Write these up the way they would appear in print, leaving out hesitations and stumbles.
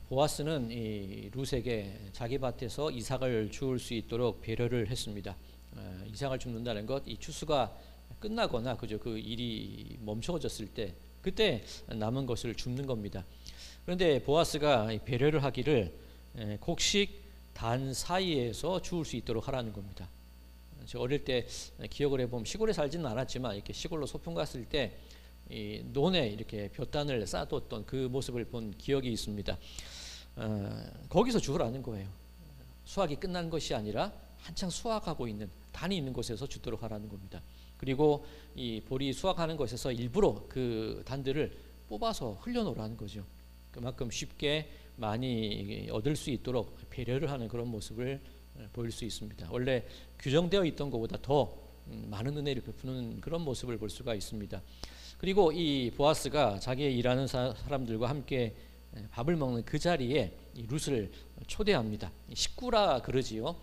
보아스는 이 룻에게 자기 밭에서 이삭을 주울 수 있도록 배려를 했습니다. 이삭을 줍는다는 것, 이 추수가 끝나거나 그저 그 일이 멈춰졌을 때 그때 남은 것을 줍는 겁니다. 그런데 보아스가 배려를 하기를 곡식 단 사이에서 주울 수 있도록 하라는 겁니다. 제가 어릴 때 기억을 해보면 시골에 살지는 않았지만 이렇게 시골로 소풍 갔을 때 이 논에 이렇게 볕단을 쌓아뒀던 그 모습을 본 기억이 있습니다. 거기서 주우라는 거예요. 수확이 끝난 것이 아니라 한창 수확하고 있는 단이 있는 곳에서 주도록 하라는 겁니다. 그리고 이 보리 수확하는 것에서 일부러 그 단들을 뽑아서 흘려놓으라는 거죠. 그만큼 쉽게 많이 얻을 수 있도록 배려를 하는 그런 모습을 보일 수 있습니다. 원래 규정되어 있던 것보다 더 많은 은혜를 베푸는 그런 모습을 볼 수가 있습니다. 그리고 이 보아스가 자기의 일하는 사람들과 함께 밥을 먹는 그 자리에 이 룻을 초대합니다. 식구라 그러지요.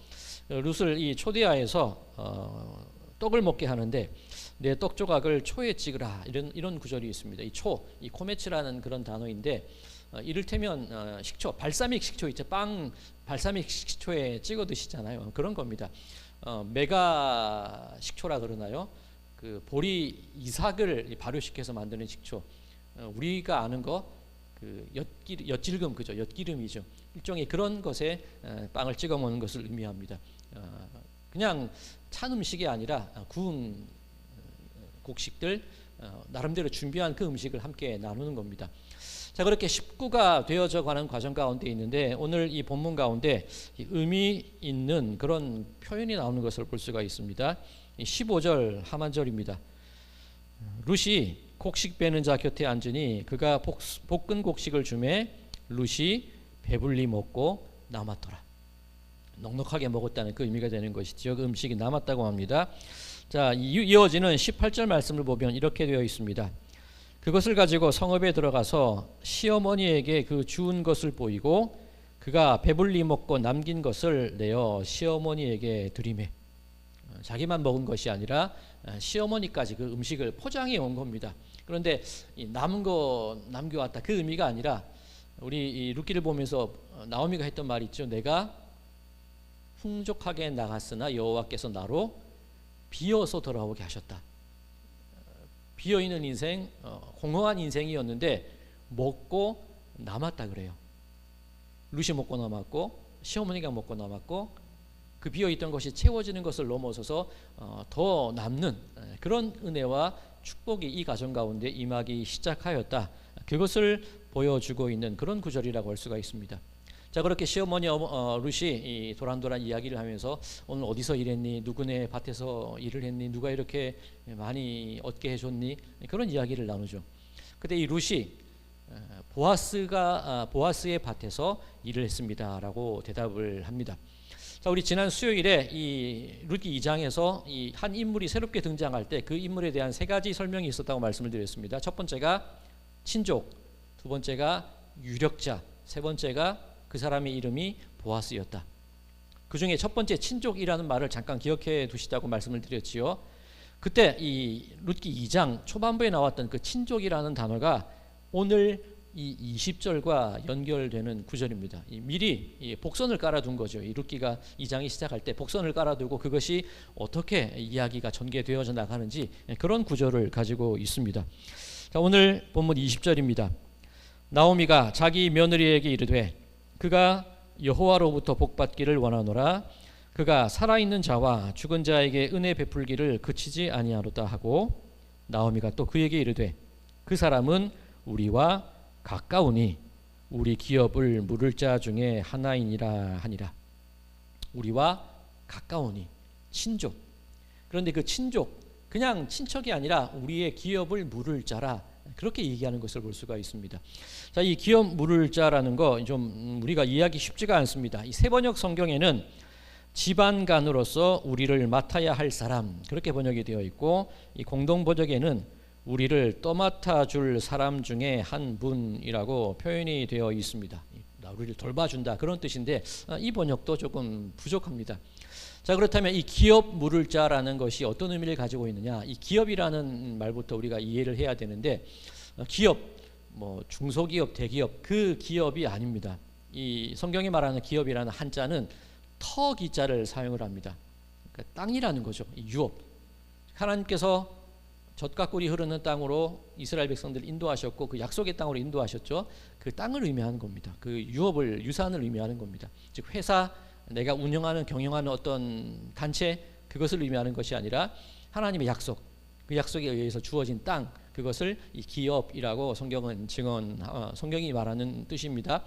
룻을 이 초대하여서 떡을 먹게 하는데 내 떡 조각을 초에 찍으라, 이런 구절이 있습니다. 이 초, 이 코메치라는 그런 단어인데 이를테면 식초, 발사믹 식초 있죠. 빵 발사믹 식초에 찍어 드시잖아요. 그런 겁니다. 메가 식초라 그러나요? 그 보리 이삭을 발효시켜서 만드는 식초. 우리가 아는 거 그 엿질금, 그죠? 엿기름이죠. 일종의 그런 것에 빵을 찍어 먹는 것을 의미합니다. 그냥 찬 음식이 아니라 구운 곡식들, 나름대로 준비한 그 음식을 함께 나누는 겁니다. 자, 그렇게 식구가 되어져 가는 과정 가운데 있는데 오늘 이 본문 가운데 의미 있는 그런 표현이 나오는 것을 볼 수가 있습니다. 15절 하반절입니다. 룻이 곡식 베는 자 곁에 앉으니 그가 볶은 곡식을 주매 룻이 배불리 먹고 남았더라. 넉넉하게 먹었다는 그 의미가 되는 것이죠. 그 음식이 남았다고 합니다. 자, 이어지는 18절 말씀을 보면 이렇게 되어 있습니다. 그것을 가지고 성읍에 들어가서 시어머니에게 그 주운 것을 보이고 그가 배불리 먹고 남긴 것을 내어 시어머니에게 드리매. 자기만 먹은 것이 아니라 시어머니까지 그 음식을 포장해 온 겁니다. 그런데 이 남은 거 남겨왔다, 그 의미가 아니라 우리 이 룻기를 보면서 나오미가 했던 말이 있죠. 내가 풍족하게 나갔으나 여호와께서 나로 비어서 돌아오게 하셨다. 비어있는 인생, 공허한 인생이었는데 먹고 남았다 그래요. 룻이 먹고 남았고 시어머니가 먹고 남았고 그 비어있던 것이 채워지는 것을 넘어서서 더 남는 그런 은혜와 축복이 이 가정 가운데 임하기 시작하였다. 그것을 보여주고 있는 그런 구절이라고 할 수가 있습니다. 자, 그렇게 시어머니 룻이 도란도란 이야기를 하면서 오늘 어디서 일했니? 누구네 밭에서 일을 했니? 누가 이렇게 많이 얻게 해줬니? 그런 이야기를 나누죠. 그때 이 룻이 보아스의 밭에서 일을 했습니다라고 대답을 합니다. 자, 우리 지난 수요일에 이 룻기 2장에서 이 한 인물이 새롭게 등장할 때 그 인물에 대한 세 가지 설명이 있었다고 말씀을 드렸습니다. 첫 번째가 친족, 두 번째가 유력자, 세 번째가 그 사람의 이름이 보아스였다. 그 중에 첫 번째 친족이라는 말을 잠깐 기억해 두시다고 말씀을 드렸지요. 그때 이 룻기 2장 초반부에 나왔던 그 친족이라는 단어가 오늘 이 20절과 연결되는 구절입니다. 미리 이 복선을 깔아둔 거죠. 이 룻기가 2장이 시작할 때 복선을 깔아두고 그것이 어떻게 이야기가 전개되어져 나가는지 그런 구절을 가지고 있습니다. 자, 오늘 본문 20절입니다. 나오미가 자기 며느리에게 이르되 그가 여호와로부터 복받기를 원하노라. 그가 살아있는 자와 죽은 자에게 은혜 베풀기를 그치지 아니하노다 하고 나오미가 또 그에게 이르되 그 사람은 우리와 가까우니 우리 기업을 물을 자 중에 하나이니라 하니라. 우리와 가까우니 친족. 그런데 그 친족 그냥 친척이 아니라 우리의 기업을 물을 자라, 그렇게 얘기하는 것을 볼 수가 있습니다. 자, 이 기업 물을 자라는 거 좀 우리가 이해하기 쉽지가 않습니다. 이 세번역 성경에는 집안간으로서 우리를 맡아야 할 사람, 그렇게 번역이 되어 있고 이 공동 번역에는 우리를 떠맡아 줄 사람 중에 한 분이라고 표현이 되어 있습니다. 우리를 돌봐준다, 그런 뜻인데 이 번역도 조금 부족합니다. 자, 그렇다면 이 기업 물을 자라는 것이 어떤 의미를 가지고 있느냐, 이 기업이라는 말부터 우리가 이해를 해야 되는데 기업, 뭐 중소기업, 대기업 그 기업이 아닙니다. 이 성경이 말하는 기업이라는 한자는 터 기자를 사용을 합니다. 그러니까 땅이라는 거죠. 유업. 하나님께서 젖과 꿀이 흐르는 땅으로 이스라엘 백성들을 인도하셨고 그 약속의 땅으로 인도하셨죠. 그 땅을 의미하는 겁니다. 그 유업을, 유산을 의미하는 겁니다. 즉 회사, 내가 운영하는, 경영하는 어떤 단체, 그것을 의미하는 것이 아니라 하나님의 약속, 그 약속에 의해서 주어진 땅, 그것을 이 기업이라고 성경은 성경이 말하는 뜻입니다.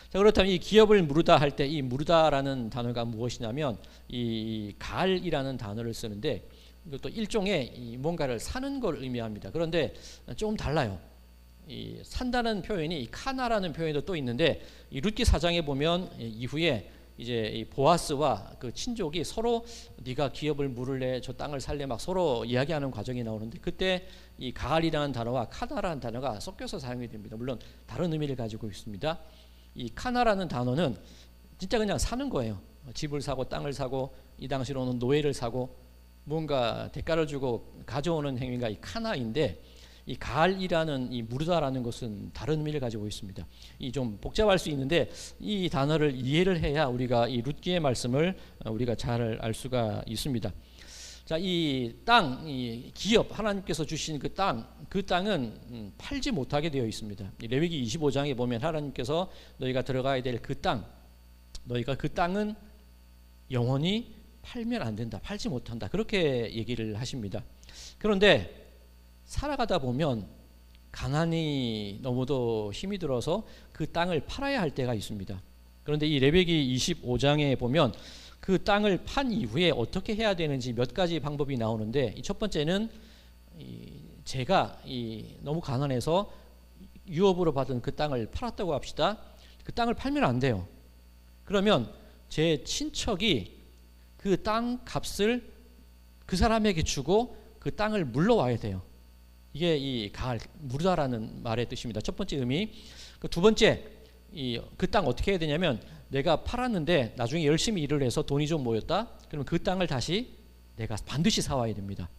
자, 그렇다면 이 기업을 무르다 할 때 이 무르다라는 단어가 무엇이냐면 이 가을이라는 단어를 쓰는데 이것도 일종의 이 뭔가를 사는 걸 의미합니다. 그런데 조금 달라요. 이 산다는 표현이 이 카나라는 표현도 또 있는데 이 룻기 4장에 보면 이후에 이제 이 보아스와 그 친족이 서로 네가 기업을 물을래, 저 땅을 살래 막 서로 이야기하는 과정이 나오는데 그때 이 가을이라는 단어와 카나라는 단어가 섞여서 사용이 됩니다. 물론 다른 의미를 가지고 있습니다. 이 카나라는 단어는 진짜 그냥 사는 거예요. 집을 사고 땅을 사고 이 당시로는 노예를 사고 뭔가 대가를 주고 가져오는 행위가 이 카나인데 이 가을이라는 이 무르다라는 것은 다른 의미를 가지고 있습니다. 이 좀 복잡할 수 있는데 이 단어를 이해를 해야 우리가 이 룻기의 말씀을 우리가 잘 알 수가 있습니다. 자, 이 땅, 이 기업, 하나님께서 주신 그 땅은 팔지 못하게 되어 있습니다. 레위기 25장에 보면 하나님께서 너희가 들어가야 될 그 땅, 너희가 그 땅은 영원히 팔면 안 된다, 팔지 못한다, 그렇게 얘기를 하십니다. 그런데 살아가다 보면 가난이 너무도 힘이 들어서 그 땅을 팔아야 할 때가 있습니다. 그런데 이 레위기 25장에 보면 그 땅을 판 이후에 어떻게 해야 되는지 몇 가지 방법이 나오는데 첫 번째는 제가 너무 가난해서 유업으로 받은 그 땅을 팔았다고 합시다. 그 땅을 팔면 안 돼요. 그러면 제 친척이 그 땅 값을 그 사람에게 주고 그 땅을 물러와야 돼요. 이게 이 가을, 무르다라는 말의 뜻입니다. 첫 번째 의미. 두 번째, 그 땅 어떻게 해야 되냐면 내가 팔았는데 나중에 열심히 일을 해서 돈이 좀 모였다. 그러면 그 땅을 다시 내가 반드시 사와야 됩니다.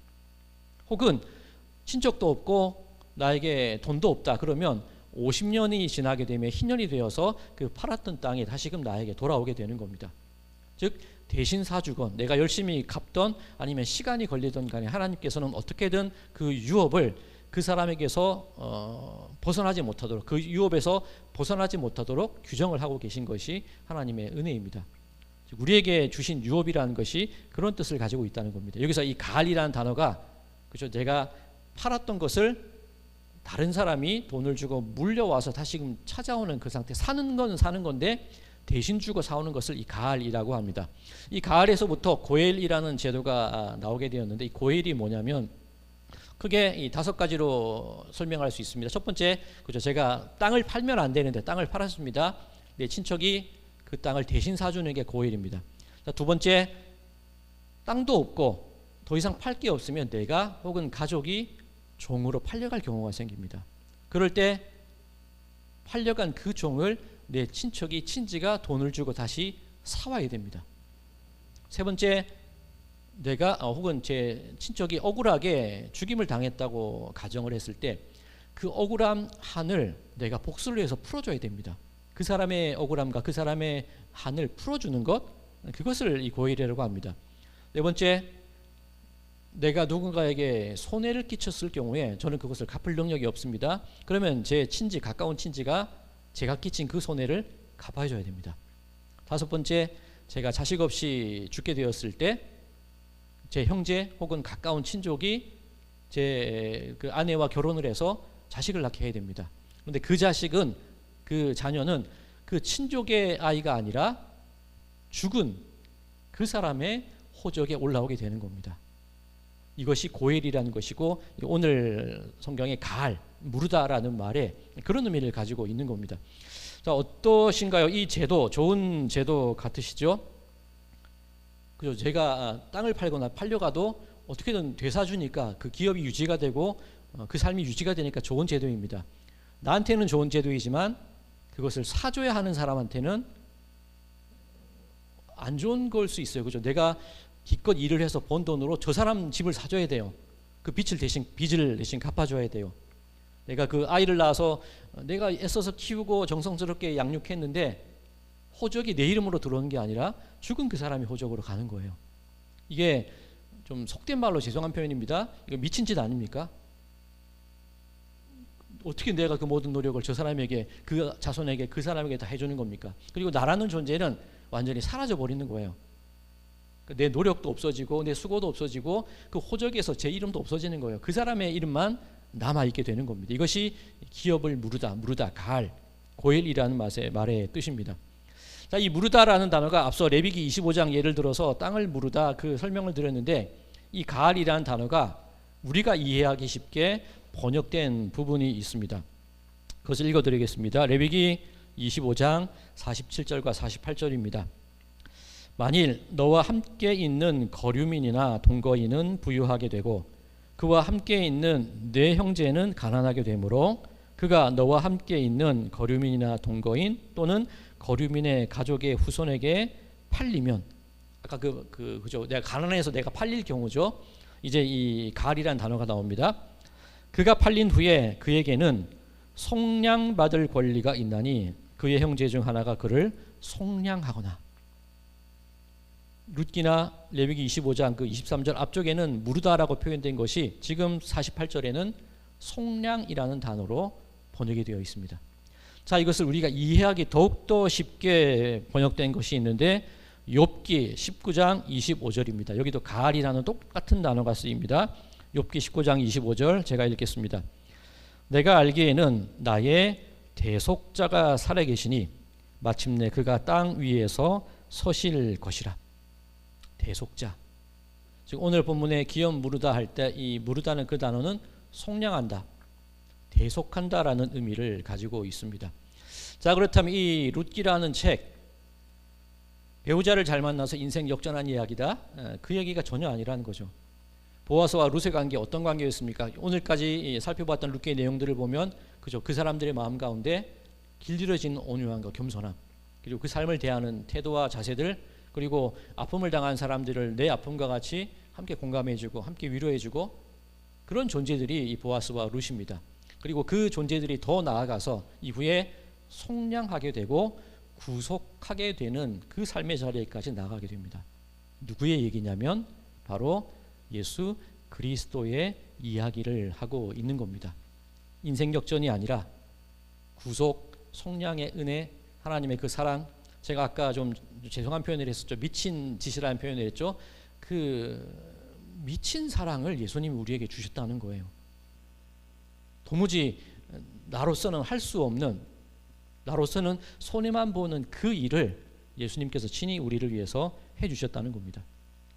혹은 친척도 없고 나에게 돈도 없다. 그러면 50년이 지나게 되면 희년이 되어서 그 팔았던 땅이 다시금 나에게 돌아오게 되는 겁니다. 즉 대신 사주건 내가 열심히 갚던 아니면 시간이 걸리던 간에 하나님께서는 어떻게든 그 유업을 그 사람에게서 벗어나지 못하도록, 그 유업에서 벗어나지 못하도록 규정을 하고 계신 것이 하나님의 은혜입니다. 우리에게 주신 유업이라는 것이 그런 뜻을 가지고 있다는 겁니다. 여기서 이 가을이라는 단어가, 그죠, 내가 팔았던 것을 다른 사람이 돈을 주고 물려와서 다시금 찾아오는 그 상태, 사는 건 사는 건데 대신 주고 사오는 것을 이 가을이라고 합니다. 이 가을에서부터 고엘이라는 제도가 나오게 되었는데 이 고엘이 뭐냐면 크게 이 5가지로 설명할 수 있습니다. 첫 번째, 그죠, 제가 땅을 팔면 안 되는데 땅을 팔았습니다. 내 친척이 그 땅을 대신 사주는 게 고엘입니다. 자, 두 번째, 땅도 없고 더 이상 팔 게 없으면 내가 혹은 가족이 종으로 팔려갈 경우가 생깁니다. 그럴 때 팔려간 그 종을 내 친척이, 친지가 돈을 주고 다시 사와야 됩니다. 세 번째, 내가 혹은 제 친척이 억울하게 죽임을 당했다고 가정을 했을 때 그 억울한 한을 내가 복수를 해서 풀어줘야 됩니다. 그 사람의 억울함과 그 사람의 한을 풀어주는 것, 그것을 이 고일이라고 합니다. 네 번째, 내가 누군가에게 손해를 끼쳤을 경우에 저는 그것을 갚을 능력이 없습니다. 그러면 제 친지, 가까운 친지가 제가 끼친 그 손해를 갚아줘야 됩니다. 다섯 번째, 제가 자식 없이 죽게 되었을 때 제 형제 혹은 가까운 친족이 제 그 아내와 결혼을 해서 자식을 낳게 해야 됩니다. 그런데 그 자식은, 그 자녀는 그 친족의 아이가 아니라 죽은 그 사람의 호적에 올라오게 되는 겁니다. 이것이 고엘이라는 것이고 오늘 성경의 가을, 무르다라는 말에 그런 의미를 가지고 있는 겁니다. 자, 어떠신가요? 이 제도, 좋은 제도 같으시죠? 그죠? 제가 땅을 팔거나 팔려가도 어떻게든 되사주니까 그 기업이 유지가 되고 그 삶이 유지가 되니까 좋은 제도입니다. 나한테는 좋은 제도이지만 그것을 사줘야 하는 사람한테는 안 좋은 걸 수 있어요. 그죠? 내가 기껏 일을 해서 번 돈으로 저 사람 집을 사줘야 돼요. 그 빚을 대신 갚아줘야 돼요. 내가 그 아이를 낳아서 내가 애써서 키우고 정성스럽게 양육했는데 호적이 내 이름으로 들어오는 게 아니라 죽은 그 사람이 호적으로 가는 거예요. 이게 좀 속된 말로 죄송한 표현입니다. 이거 미친 짓 아닙니까? 어떻게 내가 그 모든 노력을 저 사람에게, 그 자손에게, 그 사람에게 다 해주는 겁니까? 그리고 나라는 존재는 완전히 사라져 버리는 거예요. 내 노력도 없어지고 내 수고도 없어지고 그 호적에서 제 이름도 없어지는 거예요. 그 사람의 이름만 남아있게 되는 겁니다. 이것이 기업을 무르다, 가을, 고엘이라는 말의 뜻입니다. 자, 이 무르다라는 단어가 앞서 레위기 25장 예를 들어서 땅을 무르다 그 설명을 드렸는데, 이 가을이라는 단어가 우리가 이해하기 쉽게 번역된 부분이 있습니다. 그것을 읽어드리겠습니다. 레위기 25장 47절과 48절입니다. 만일 너와 함께 있는 거류민이나 동거인은 부유하게 되고 그와 함께 있는 네 형제는 가난하게 되므로 그가 너와 함께 있는 거류민이나 동거인 또는 거류민의 가족의 후손에게 팔리면, 아까 그죠? 내가 가난해서 내가 팔릴 경우죠. 이제 이 가을이라는 단어가 나옵니다. 그가 팔린 후에 그에게는 속량받을 권리가 있나니 그의 형제 중 하나가 그를 속량하거나. 룻기나 레위기 25장 그 23절 앞쪽에는 무르다라고 표현된 것이 지금 48절에는 속량이라는 단어로 번역이 되어 있습니다. 자, 이것을 우리가 이해하기 더욱더 쉽게 번역된 것이 있는데 욥기 19장 25절입니다. 여기도 가을이라는 똑같은 단어가 쓰입니다. 욥기 19장 25절 제가 읽겠습니다. 내가 알기에는 나의 대속자가 살아계시니 마침내 그가 땅 위에서 서실 것이라. 대속자. 즉 오늘 본문의 기업 무르다 할 때 이 무르다는 그 단어는 속량한다, 대속한다라는 의미를 가지고 있습니다. 자, 그렇다면 이 룻기라는 책, 배우자를 잘 만나서 인생 역전한 이야기다, 그 얘기가 전혀 아니라는 거죠. 보아스와 룻의 관계 어떤 관계였습니까? 오늘까지 살펴봤던 룻기의 내용들을 보면 그죠, 그 사람들의 마음 가운데 길들여진 온유함과 겸손함, 그리고 그 삶을 대하는 태도와 자세들, 그리고 아픔을 당한 사람들을 내 아픔과 같이 함께 공감해주고 함께 위로해주고, 그런 존재들이 이 보아스와 룻입니다. 그리고 그 존재들이 더 나아가서 이후에 속량하게 되고 구속하게 되는 그 삶의 자리에까지 나가게 됩니다. 누구의 얘기냐면 바로 예수 그리스도의 이야기를 하고 있는 겁니다. 인생 역전이 아니라 구속, 속량의 은혜, 하나님의 그 사랑, 제가 아까 좀 죄송한 표현을 했었죠. 미친 짓이라는 표현을 했죠. 그 미친 사랑을 예수님이 우리에게 주셨다는 거예요. 도무지 나로서는 할 수 없는, 나로서는 손해만 보는 그 일을 예수님께서 친히 우리를 위해서 해주셨다는 겁니다.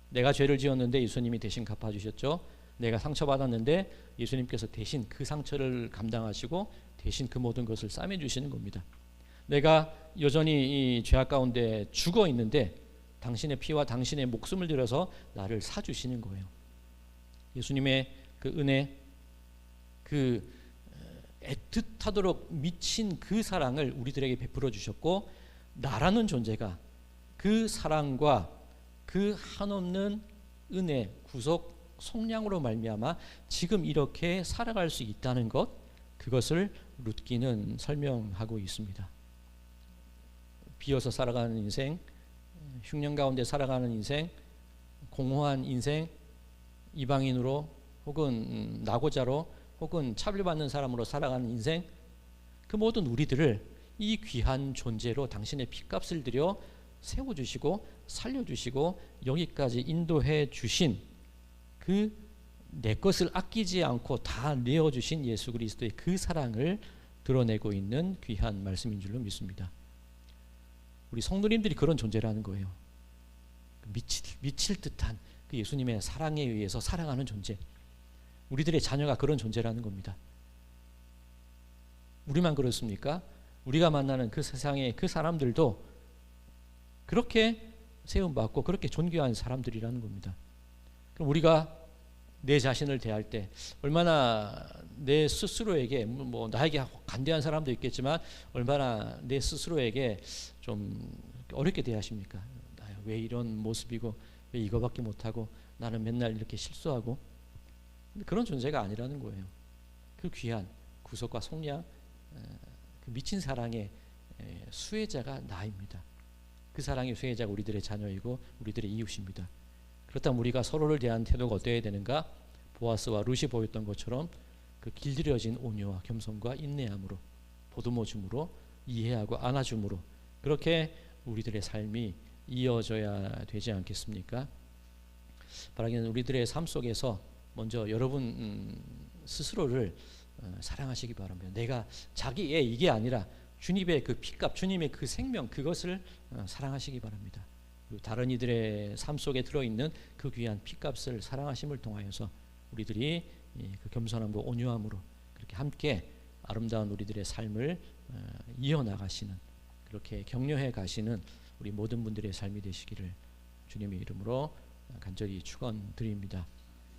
내가 죄를 지었는데 예수님이 대신 갚아주셨죠. 내가 상처받았는데 예수님께서 대신 그 상처를 감당하시고 대신 그 모든 것을 싸매주시는 겁니다. 내가 여전히 이 죄악 가운데 죽어 있는데 당신의 피와 당신의 목숨을 들여서 나를 사주시는 거예요. 예수님의 그 은혜, 그 애틋하도록 미친 그 사랑을 우리들에게 베풀어 주셨고, 나라는 존재가 그 사랑과 그 한없는 은혜, 구속, 속량으로 말미암아 지금 이렇게 살아갈 수 있다는 것, 그것을 룻기는 설명하고 있습니다. 비어서 살아가는 인생, 흉년 가운데 살아가는 인생, 공허한 인생, 이방인으로 혹은 낙오자로 혹은 차별받는 사람으로 살아가는 인생, 그 모든 우리들을 이 귀한 존재로 당신의 피값을 들여 세워주시고 살려주시고 여기까지 인도해 주신 그 내 것을 아끼지 않고 다 내어주신 예수 그리스도의 그 사랑을 드러내고 있는 귀한 말씀인 줄로 믿습니다. 우리 성도님들이 그런 존재라는 거예요. 미칠 듯한 그 예수님의 사랑에 의해서 살아가는 존재, 우리들의 자녀가 그런 존재라는 겁니다. 우리만 그렇습니까? 우리가 만나는 그 세상의 그 사람들도 그렇게 세움받고 그렇게 존귀한 사람들이라는 겁니다. 그럼 우리가 내 자신을 대할 때 얼마나 내 스스로에게, 뭐 나에게 관대한 사람도 있겠지만 얼마나 내 스스로에게 좀 어렵게 대하십니까? 왜 이런 모습이고 왜 이거밖에 못하고 나는 맨날 이렇게 실수하고, 그런 존재가 아니라는 거예요. 그 귀한 구속과 속량, 그 미친 사랑의 수혜자가 나입니다. 그 사랑의 수혜자가 우리들의 자녀이고 우리들의 이웃입니다. 그렇다면 우리가 서로를 대한 태도가 어때야 되는가? 보아스와 룻이 보였던 것처럼 그 길들여진 온유와 겸손과 인내함으로, 보듬어 줌으로, 이해하고 안아줌으로 그렇게 우리들의 삶이 이어져야 되지 않겠습니까? 바라기는 우리들의 삶 속에서 먼저 여러분 스스로를 사랑하시기 바랍니다. 내가 자기의 이게 아니라 주님의 그 피값, 주님의 그 생명, 그것을 사랑하시기 바랍니다. 그리고 다른 이들의 삶 속에 들어있는 그 귀한 피값을 사랑하심을 통하여서 우리들이 그 겸손함과 온유함으로 그렇게 함께 아름다운 우리들의 삶을 이어나가시는, 그렇게 격려해 가시는 우리 모든 분들의 삶이 되시기를 주님의 이름으로 간절히 축원드립니다.